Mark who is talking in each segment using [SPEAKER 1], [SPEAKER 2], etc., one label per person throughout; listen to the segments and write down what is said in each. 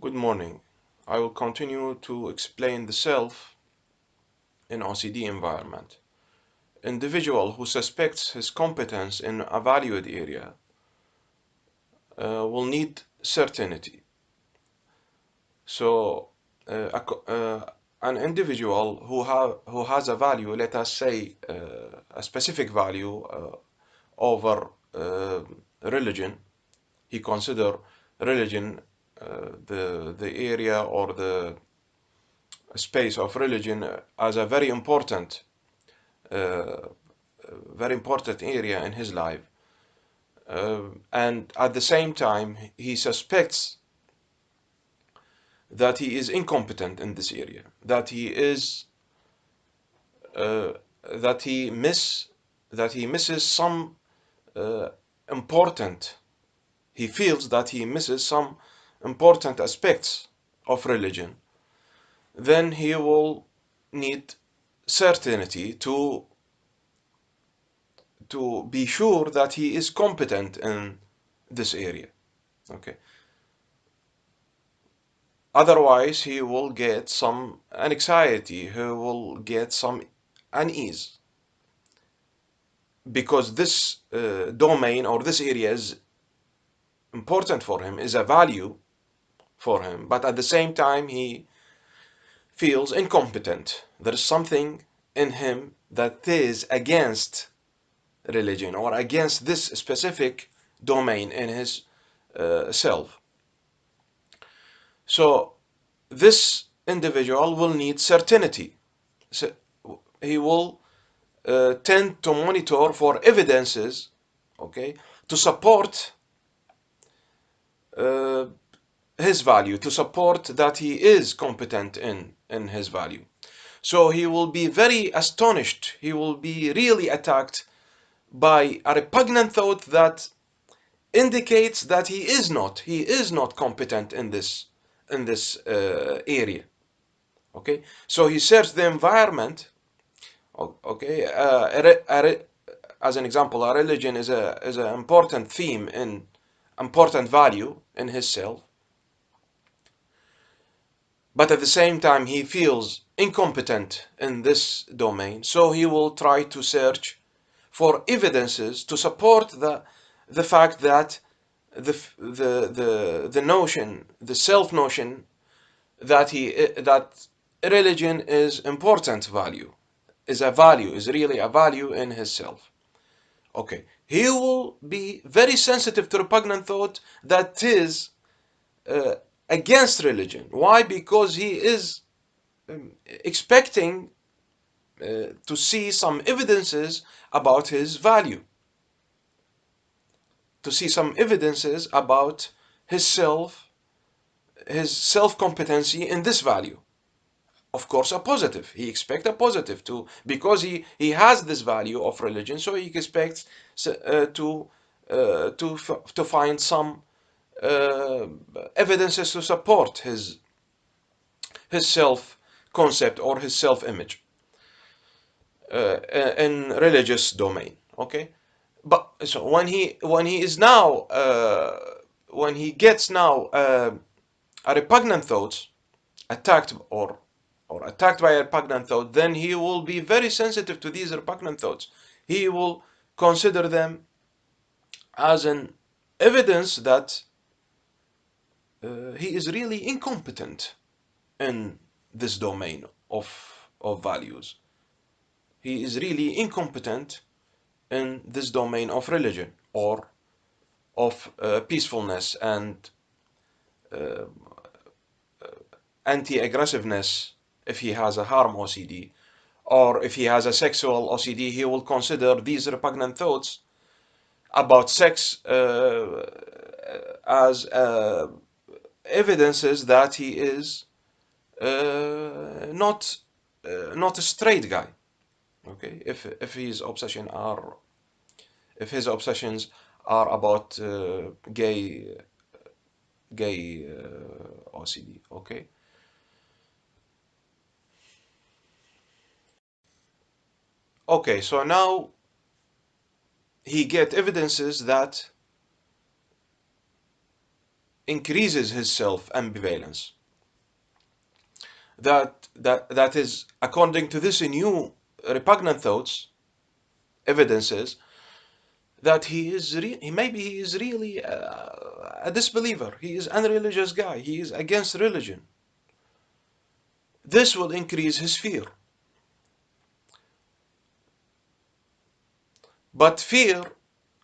[SPEAKER 1] Good morning. I will continue to explain the self in OCD environment. Individual who suspects his competence in a valued area will need certainty. So an individual who has a value, let us say a specific value over religion, he consider religion the area or the space of religion as a uh, very important area in his life, and at the same time he suspects that he is incompetent in this area, that he is uh, that he miss that he misses some uh, important he feels that he misses some important aspects of religion, then he will need certainty to be sure that he is competent in this area. Okay. Otherwise, he will get some anxiety, he will get some unease because this domain or this area is important for him, is a value for him, but at the same time, he feels incompetent. There is something in him that is against religion or against this specific domain in his self. So this individual will need certainty. So he will tend to monitor for evidences, okay, to support uh, his value, to support that he is competent in his value. So he will be very astonished. He will be really attacked by a repugnant thought that indicates that he is not competent in this area. Okay, so he searched the environment. Okay, as an example, a religion is an important theme in important value in his self, but at the same time he feels incompetent in this domain, so he will try to search for evidences to support the fact that the notion, the self notion that religion is important value, is really a value in his self. Okay, he will be very sensitive to repugnant thought that is uh, against religion. Why? Because he is expecting to see some evidences about his value, to see some evidences about his self, his self-competency in this value. Of course, a positive. He expects a positive too, because he has this value of religion, so he expects to find some uh, evidences to support his self concept or his self image in religious domain. Okay, but so when he is now when he gets now a repugnant thoughts attacked or attacked by a repugnant thought, then he will be very sensitive to these repugnant thoughts. He will consider them as an evidence that he is really incompetent in this domain of values. He is really incompetent in this domain of religion or of peacefulness and uh, anti-aggressiveness if he has a harm OCD, or if he has a sexual OCD, he will consider these repugnant thoughts about sex as evidences that he is not not a straight guy. Okay, if his obsessions are about gay OCD. Okay. Okay, so now he get evidences that increases his self-ambivalence. That is, according to this new repugnant thoughts, evidences that he is maybe he is really a disbeliever. He is an unreligious guy. He is against religion. This will increase his fear. But fear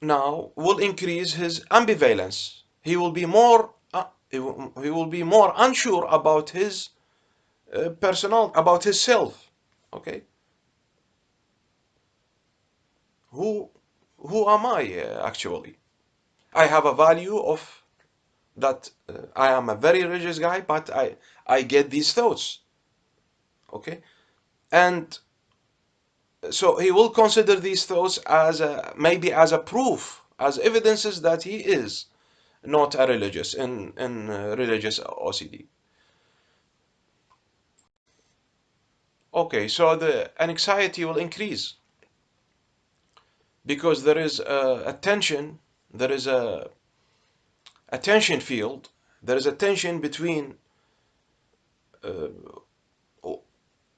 [SPEAKER 1] now will increase his ambivalence. He will be more unsure about his about his self. Okay, who am I actually? I have a value of that I am a very religious guy, but I get these thoughts. Okay, and so he will consider these thoughts as maybe as a proof, as evidences that he is not a religious in religious OCD. Okay, so the anxiety will increase because there is a tension, there is a tension field, there is a tension between uh,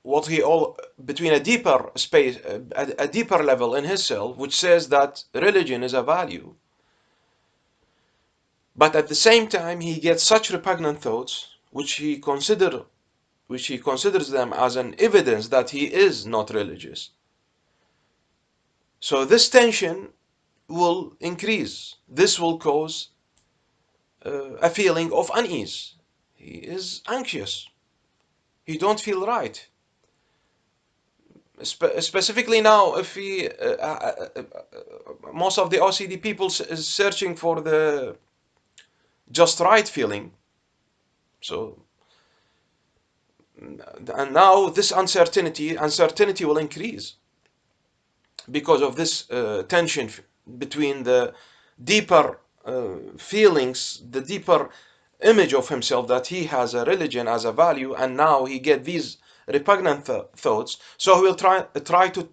[SPEAKER 1] what he all between a deeper space, a deeper level in his self, which says that religion is a value, but at the same time he gets such repugnant thoughts, which he considers them as an evidence that he is not religious. So this tension will increase. This will cause a feeling of unease. He is anxious. He don't feel right. Specifically now, if he, most of the OCD people is searching for the just right feeling. So, and now this uncertainty will increase because of this tension between the deeper feelings, the deeper image of himself that he has a religion as a value, and now he get these repugnant thoughts. So he will try to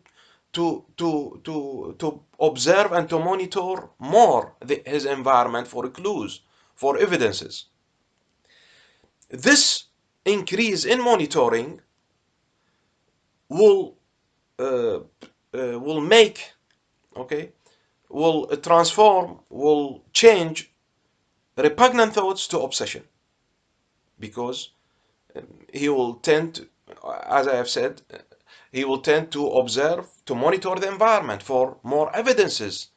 [SPEAKER 1] observe and to monitor more his environment for clues, for evidences. This increase in monitoring will make, okay, will transform, will change repugnant thoughts to obsession, because he will tend to, as I have said, he will tend to observe, to monitor the environment for more evidences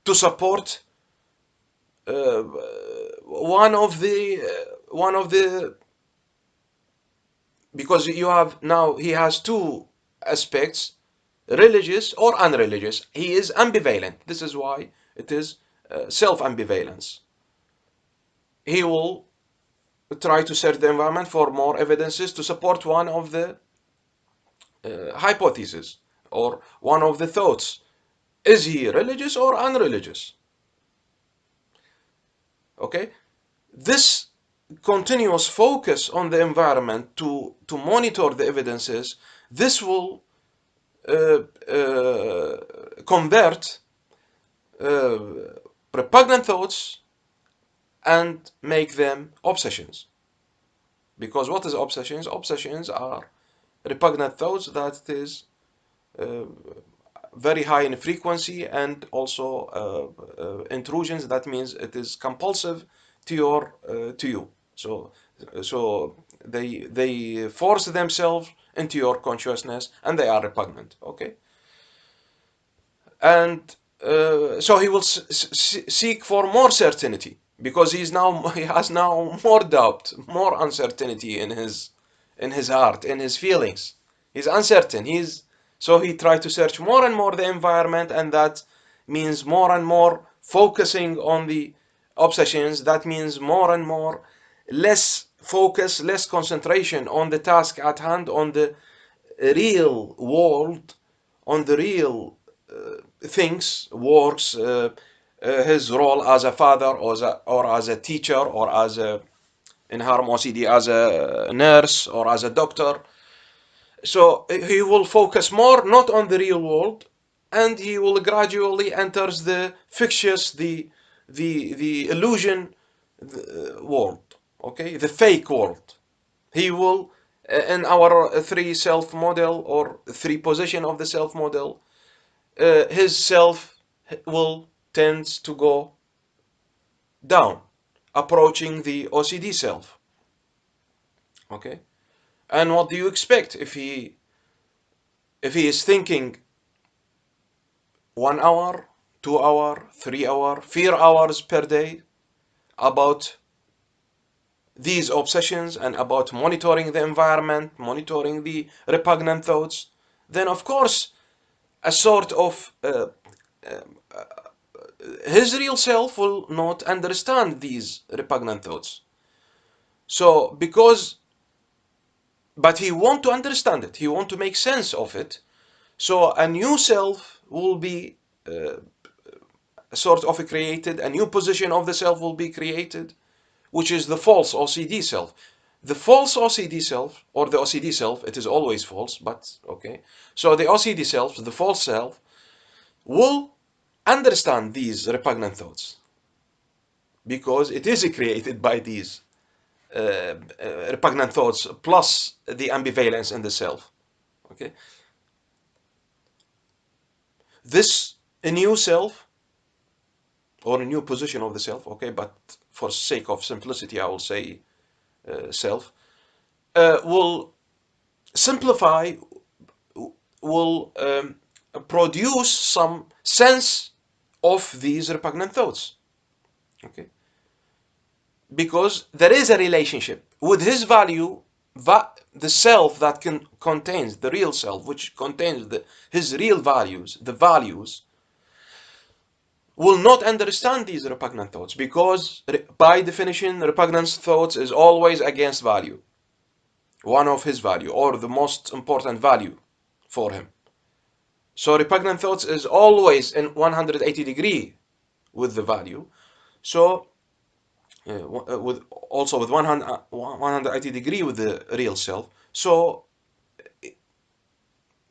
[SPEAKER 1] to support one of the because you have now he has two aspects, religious or unreligious. He is ambivalent. This is why it is self-ambivalence. He will try to search the environment for more evidences to support one of the hypotheses or one of the thoughts. Is he religious or unreligious? Okay, this continuous focus on the environment to monitor the evidences, this will convert repugnant thoughts and make them obsessions. Because what is obsessions? Obsessions are repugnant thoughts that is very high in frequency, and also intrusions. That means it is compulsive to you. So they force themselves into your consciousness, and they are repugnant. Okay, and so he will seek for more certainty, because he has now more doubt, more uncertainty in his heart, in his feelings. He's uncertain. So he tried to search more and more the environment, and that means more and more focusing on the obsessions. That means more and more less focus, less concentration on the task at hand, on the real world, on the real things, works, his role as a father, or as a teacher, or as a, in harm OCD, as a nurse or as a doctor. So he will focus more not on the real world, and he will gradually enters the fictitious, the illusion world, okay, the fake world. He will, in our three self model or three position of the self model, his self will tends to go down, approaching the OCD self. Okay, and what do you expect if he is thinking 1 hour, 2 hour, 3 hour, 4 hours per day about these obsessions and about monitoring the environment, monitoring the repugnant thoughts, then of course a sort of his real self will not understand these repugnant thoughts. So but he want to understand it, he want to make sense of it. So a new self will be sort of created, a new position of the self will be created, which is the false OCD self. The false OCD self, or the OCD self, it is always false, but okay. So the OCD self, the false self, will understand these repugnant thoughts because it is created by these repugnant thoughts plus the ambivalence in the self. Okay, this a new self or a new position of the self. Okay, but for sake of simplicity, I will say self will simplify, will produce some sense of these repugnant thoughts. Okay, because there is a relationship with his value, the self that contains the real self, which contains his real values, the values will not understand these repugnant thoughts because by definition repugnant thoughts is always against value, one of his value or the most important value for him. So repugnant thoughts is always in 180 degree with the value. So with also with 180 degree with the real self. So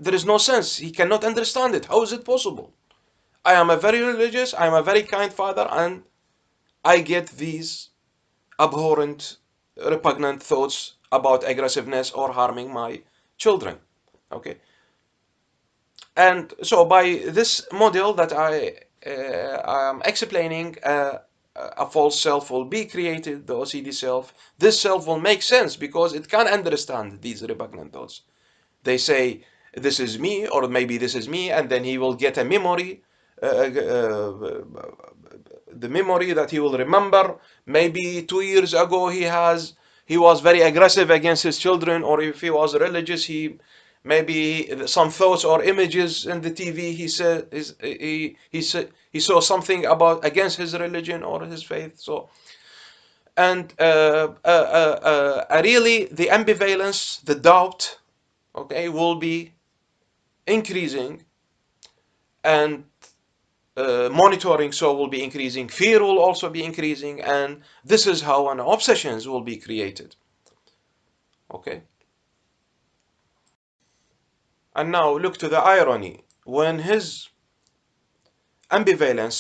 [SPEAKER 1] there is no sense. He cannot understand it. How is it possible? I am a very religious, I am a very kind father, and I get these abhorrent, repugnant thoughts about aggressiveness or harming my children. Okay. And so by this model that I am explaining, a false self will be created, the OCD self. This self will make sense because it can understand these repugnant thoughts. They say, this is me, or maybe this is me, and then he will get a memory, the memory that he will remember. Maybe 2 years ago he was very aggressive against his children, or if he was religious, maybe some thoughts or images in the TV. He saw something about against his religion or his faith. So and really the ambivalence, the doubt, okay, will be increasing, and monitoring so will be increasing, fear will also be increasing, and this is how an obsessions will be created. Okay, and now look to the irony. When his ambivalence,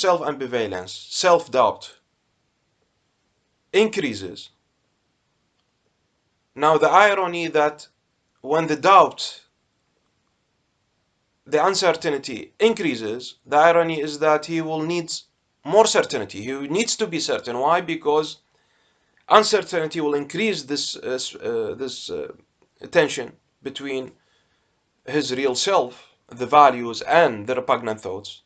[SPEAKER 1] self-doubt increases, now the irony that when the doubt, the uncertainty increases, the irony is that he will need more certainty. He needs to be certain. Why? Because uncertainty will increase this tension between his real self, the values, and the repugnant thoughts.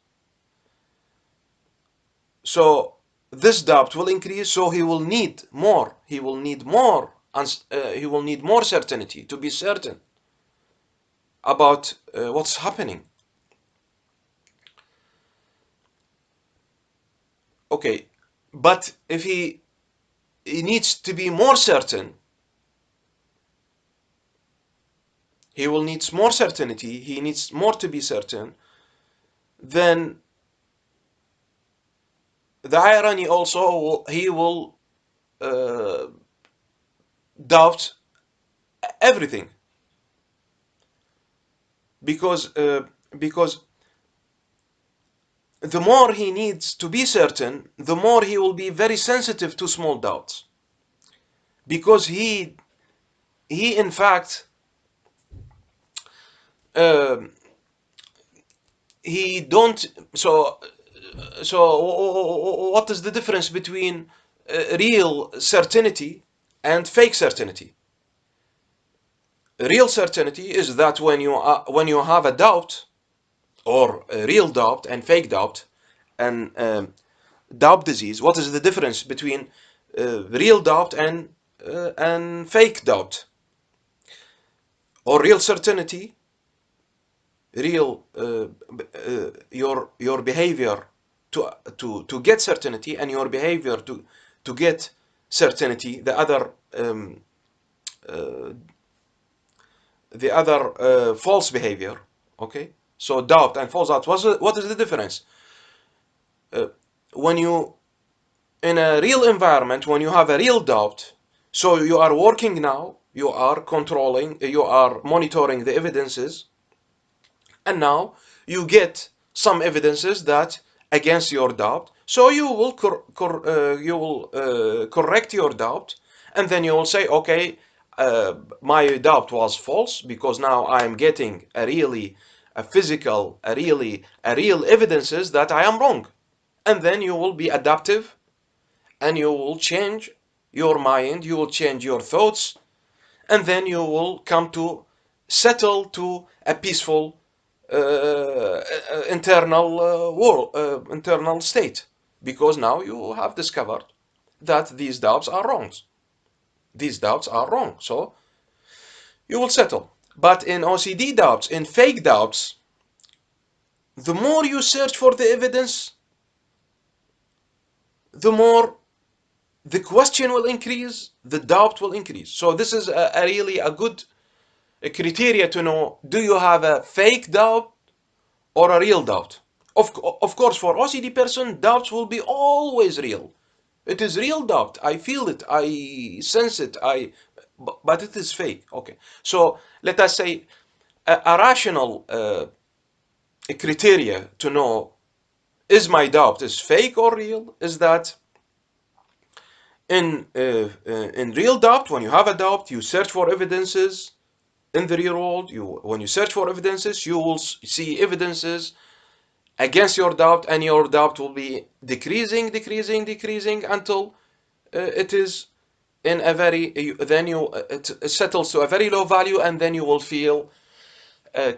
[SPEAKER 1] So this doubt will increase. So he will need more. He will need more. He will need more certainty to be certain about what's happening. Okay, but if he needs to be more certain, he will need more certainty, he needs more to be certain, then the irony also, he will doubt everything, because the more he needs to be certain, the more he will be very sensitive to small doubts, because he in fact uh, he don't so what is the difference between real certainty and fake certainty? Real certainty is that when you have a doubt, or a real doubt and fake doubt, and doubt disease. What is the difference between real doubt and fake doubt? Or real certainty, real your behavior to get certainty, and your behavior to get certainty, uh, the other false behavior. Okay, so doubt and false doubt. What is the difference? Uh, when you in a real environment, when you have a real doubt, so you are working now, you are controlling, you are monitoring the evidences, and now you get some evidences that against your doubt, so you will correct your doubt, and then you will say, okay, my doubt was false, because now I am getting a real evidences that I am wrong. And then you will be adaptive, and you will change your mind, you will change your thoughts, and then you will come to settle to a peaceful internal state, because now you have discovered that these doubts are wrong. These doubts are wrong, so you will settle. But in OCD doubts, in fake doubts, the more you search for the evidence, the more the question will increase, the doubt will increase. So this is a really a good criteria to know, do you have a fake doubt or a real doubt? Of course, for OCD person, doubts will be always real. It is real doubt. I feel it. I sense it. But it is fake. Okay. So let us say a rational criteria to know, is my doubt is fake or real, is that in real doubt, when you have a doubt, you search for evidences in the real world. When you search for evidences, you will see evidences against your doubt, and your doubt will be decreasing until it is in a very then you it settles to a very low value, and then you will feel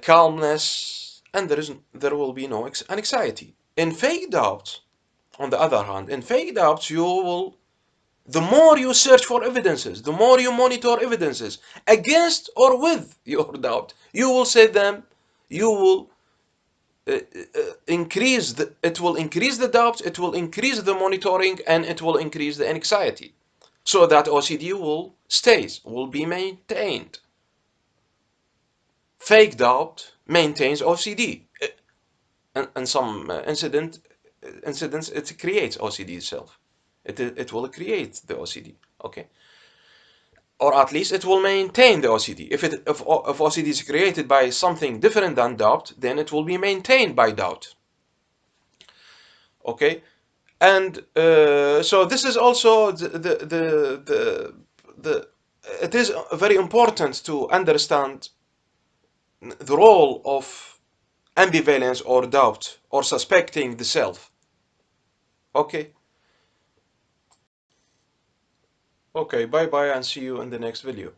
[SPEAKER 1] calmness, and there will be no anxiety. In fake doubts, on the other hand, in fake doubts, you will, the more you search for evidences, the more you monitor evidences against or with your doubt, you will say them, you will it will increase the doubt, it will increase the monitoring, and it will increase the anxiety, so that OCD will be maintained. Fake doubt maintains OCD. And some incidents, it creates OCD itself. It will create the OCD. Okay, or at least it will maintain the OCD. If OCD is created by something different than doubt, then it will be maintained by doubt. Okay, and so this is also the it is very important to understand the role of ambivalence or doubt or suspecting the self. Okay, okay, bye bye, and see you in the next video.